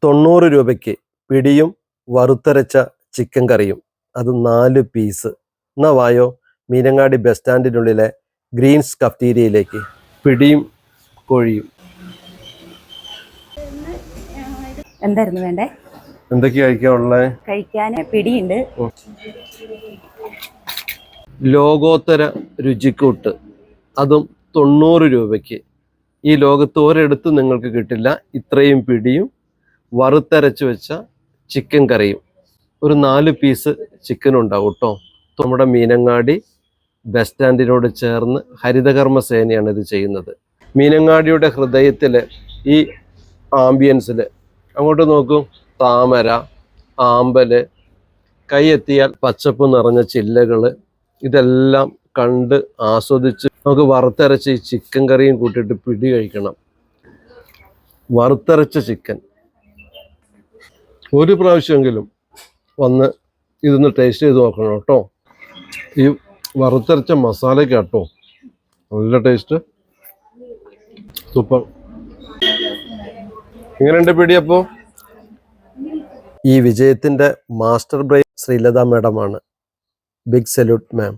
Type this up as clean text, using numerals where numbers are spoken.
90 രൂപയ്ക്ക് പിടിയും വറുത്തരച്ച ചിക്കൻ കറിയും, അത് 4 പീസ്. എന്നാ വായോ മീനങ്ങാടി ബസ് സ്റ്റാൻഡിനുള്ളിലെ ഗ്രീൻസ് കഫ്റ്റീരിയയിലേക്ക്. പിടിയും കോഴിയും. എന്തായിരുന്നു വേണ്ടേ? എന്തൊക്കെയാ കഴിക്കാനുള്ളത്? കഴിക്കാൻ പിടിയുണ്ട്. ലോകോത്തര രുചിക്കൂട്ട്, അതും 90 രൂപയ്ക്ക്. ഈ ലോകത്ത് ഒരിടത്ത് നിങ്ങൾക്ക് കിട്ടില്ല ഇത്രയും പിടിയും വറുത്തരച്ച് വെച്ച ചിക്കൻ കറിയും. ഒരു 4 പീസ് ചിക്കൻ ഉണ്ടാവും കേട്ടോ. നമ്മുടെ മീനങ്ങാടി ബസ് സ്റ്റാൻഡിനോട് ചേർന്ന് ഹരിതകർമ്മ സേനയാണ് ഇത് ചെയ്യുന്നത്. മീനങ്ങാടിയുടെ ഹൃദയത്തിൽ ഈ ആംബിയൻസിൽ അങ്ങോട്ട് നോക്കൂ. താമര, ആമ്പല്, കൈയെത്തിയാൽ പച്ചപ്പ് നിറഞ്ഞ ചില്ലകൾ, ഇതെല്ലാം കണ്ട് ആസ്വദിച്ച് നമുക്ക് വറുത്തരച്ച് ഈ ചിക്കൻ കറിയും കൂട്ടിയിട്ട് പിടി കഴിക്കണം. വറുത്തരച്ച ചിക്കൻ ഒരു പ്രാവശ്യമെങ്കിലും വന്ന് ഇതൊന്ന് ടേസ്റ്റ് ചെയ്ത് നോക്കണം കേട്ടോ. ഈ വറുത്തരച്ച മസാലയ്ക്കാട്ടോ നല്ല ടേസ്റ്റ്. സൂപ്പർ. എങ്ങനെയുണ്ട് പിടിയപ്പോ? ഈ വിജയത്തിൻ്റെ മാസ്റ്റർ ബ്രെയിൻ ശ്രീലത മാഡമാണ്. ബിഗ് സല്യൂട്ട് മാം.